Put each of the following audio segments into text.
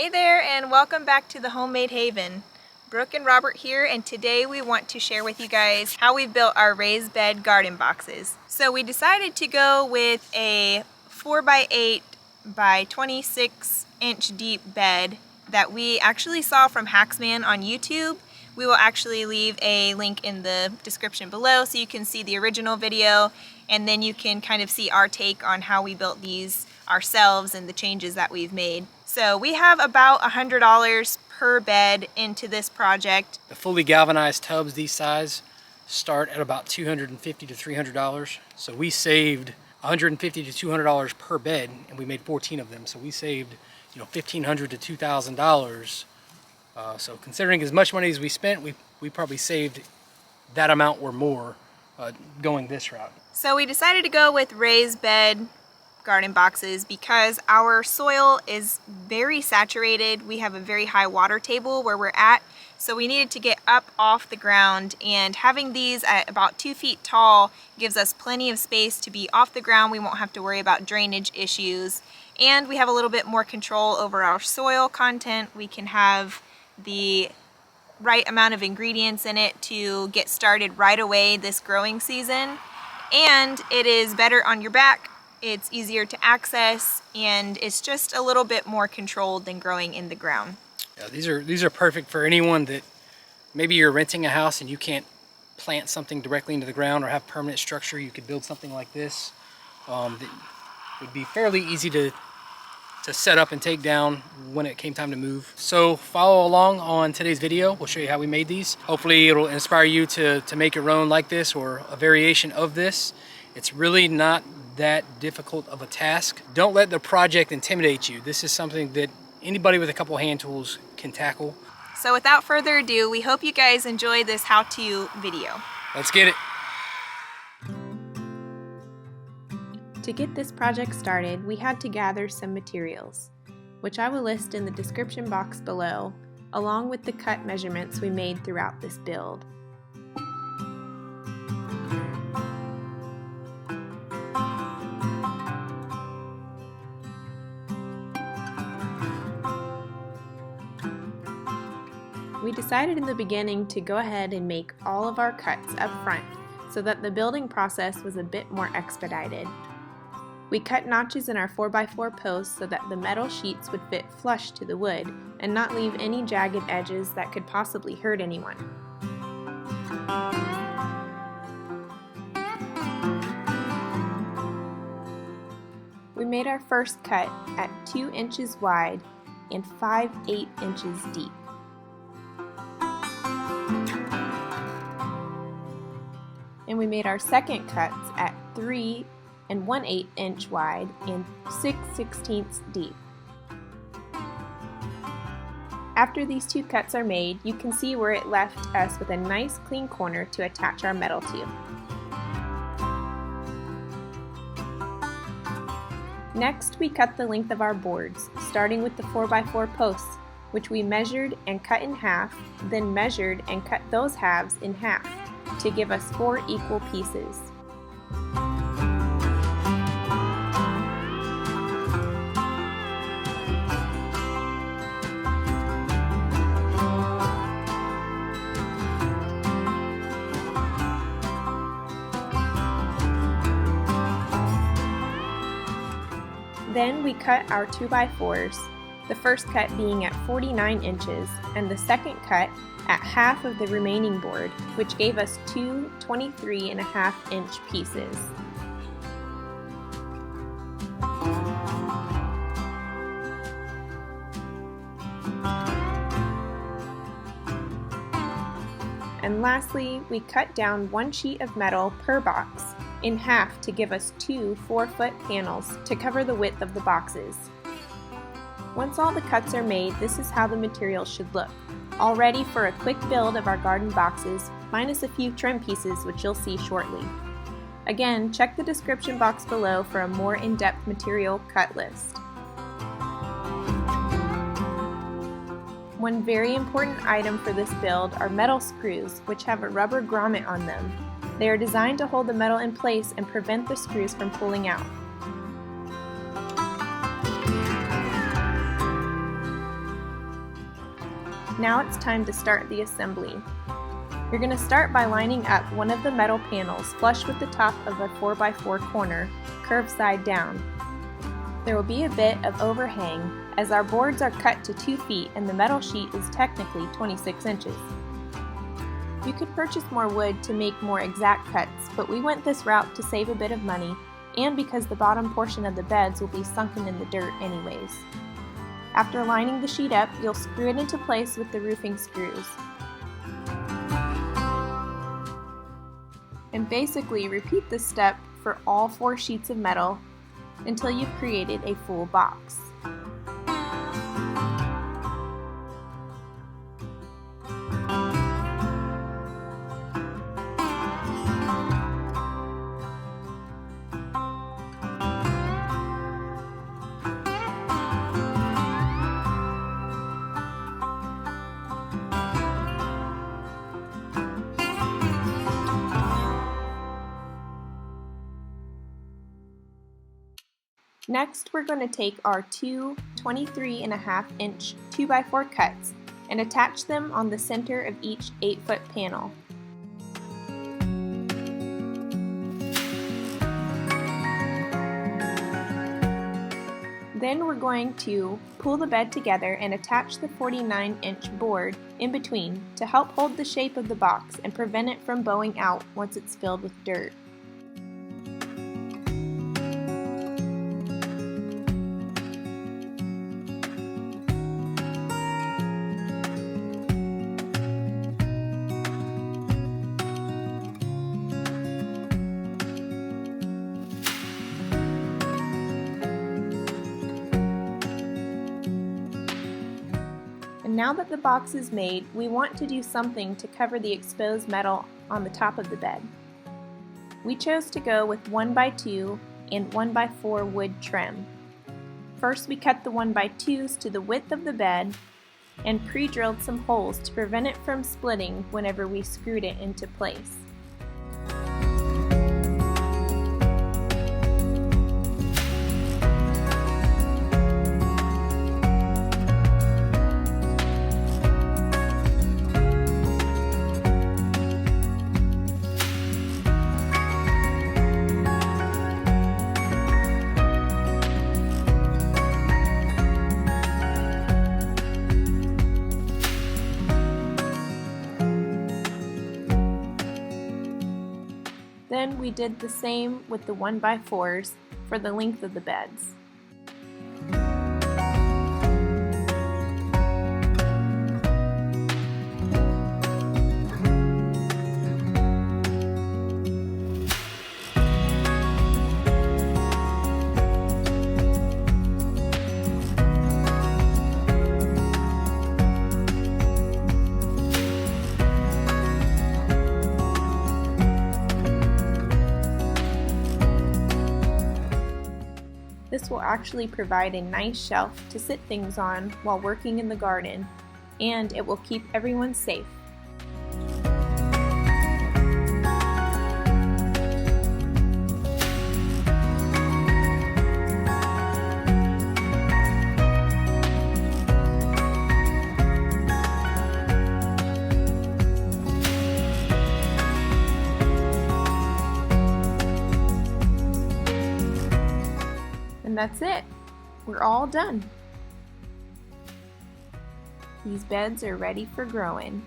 Hey there, and welcome back to the Homemade Haven. Brooke and Robert here, and today we want to share with you guys how we built our raised bed garden boxes. So we decided to go with a 4x8 by 26 inch deep bed that we actually saw from Hacksman on YouTube. We will actually leave a link in the description below so you can see the original video, and then you can kind of see our take on how we built these ourselves and the changes that we've made. So we have about $100 per bed into this project. The fully galvanized tubs these size start at about $250 to $300. So we saved $150 to $200 per bed, and we made 14 of them. So we saved, $1,500 to $2,000. So considering as much money as we spent, we probably saved that amount or more going this route. So we decided to go with raised bed garden boxes because our soil is very saturated. We have a very high water table where we're at, so we needed to get up off the ground, and having these at about 2 feet tall gives us plenty of space to be off the ground. We won't have to worry about drainage issues, and we have a little bit more control over our soil content. We can have the right amount of ingredients in it to get started right away this growing season, and it is better on your back. It's easier to access, and it's just a little bit more controlled than growing in the ground. Yeah, these are perfect for anyone that maybe you're renting a house and you can't plant something directly into the ground or have permanent structure. You could build something like this that would be fairly easy to set up and take down when it came time to move. So follow along on today's video. We'll show you how we made these. Hopefully it'll inspire you to make your own like this or a variation of this. It's really not that difficult of a task. Don't let the project intimidate you. This is something that anybody with a couple hand tools can tackle. So without further ado, we hope you guys enjoy this how-to video. Let's get it. To get this project started, we had to gather some materials, which I will list in the description box below, along with the cut measurements we made throughout this build. We decided in the beginning to go ahead and make all of our cuts up front so that the building process was a bit more expedited. We cut notches in our 4x4 posts so that the metal sheets would fit flush to the wood and not leave any jagged edges that could possibly hurt anyone. We made our first cut at 2 inches wide and 5/8 inches deep. And we made our second cuts at 3 1/8 inch wide and 6/16 deep. After these two cuts are made, you can see where it left us with a nice clean corner to attach our metal to. Next, we cut the length of our boards, starting with the 4x4 posts, which we measured and cut in half, then measured and cut those halves in half to give us 4 equal pieces. Then we cut our 2x4s, the first cut being at 49 inches and the second cut at half of the remaining board, which gave us 2 23.5 inch pieces. And lastly, we cut down 1 sheet of metal per box in half to give us 2 4-foot panels to cover the width of the boxes. Once all the cuts are made, this is how the material should look, all ready for a quick build of our garden boxes, minus a few trim pieces which you'll see shortly. Again, check the description box below for a more in-depth material cut list. One very important item for this build are metal screws, which have a rubber grommet on them. They are designed to hold the metal in place and prevent the screws from pulling out. Now it's time to start the assembly. You're going to start by lining up one of the metal panels flush with the top of a 4x4 corner, curved side down. There will be a bit of overhang as our boards are cut to 2 feet and the metal sheet is technically 26 inches. You could purchase more wood to make more exact cuts, but we went this route to save a bit of money and because the bottom portion of the beds will be sunken in the dirt anyways. After lining the sheet up, you'll screw it into place with the roofing screws. And basically repeat this step for all 4 sheets of metal until you've created a full box. Next, we're going to take our two 23.5-inch 2x4 cuts and attach them on the center of each 8-foot panel. Then we're going to pull the bed together and attach the 49-inch board in between to help hold the shape of the box and prevent it from bowing out once it's filled with dirt. And now that the box is made, we want to do something to cover the exposed metal on the top of the bed. We chose to go with 1x2 and 1x4 wood trim. First we cut the 1x2s to the width of the bed and pre-drilled some holes to prevent it from splitting whenever we screwed it into place. Then we did the same with the 1x4s for the length of the beds. This will actually provide a nice shelf to sit things on while working in the garden, and it will keep everyone safe. And that's it. We're all done. These beds are ready for growing.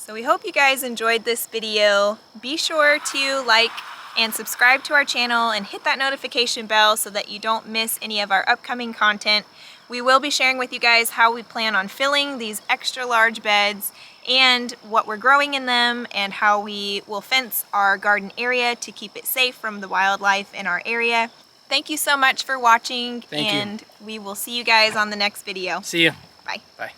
So we hope you guys enjoyed this video. Be sure to like and subscribe to our channel and hit that notification bell so that you don't miss any of our upcoming content. We will be sharing with you guys how we plan on filling these extra large beds and what we're growing in them and how we will fence our garden area to keep it safe from the wildlife in our area. Thank you so much for watching, and we will see you guys on the next video. See ya. Bye. Bye.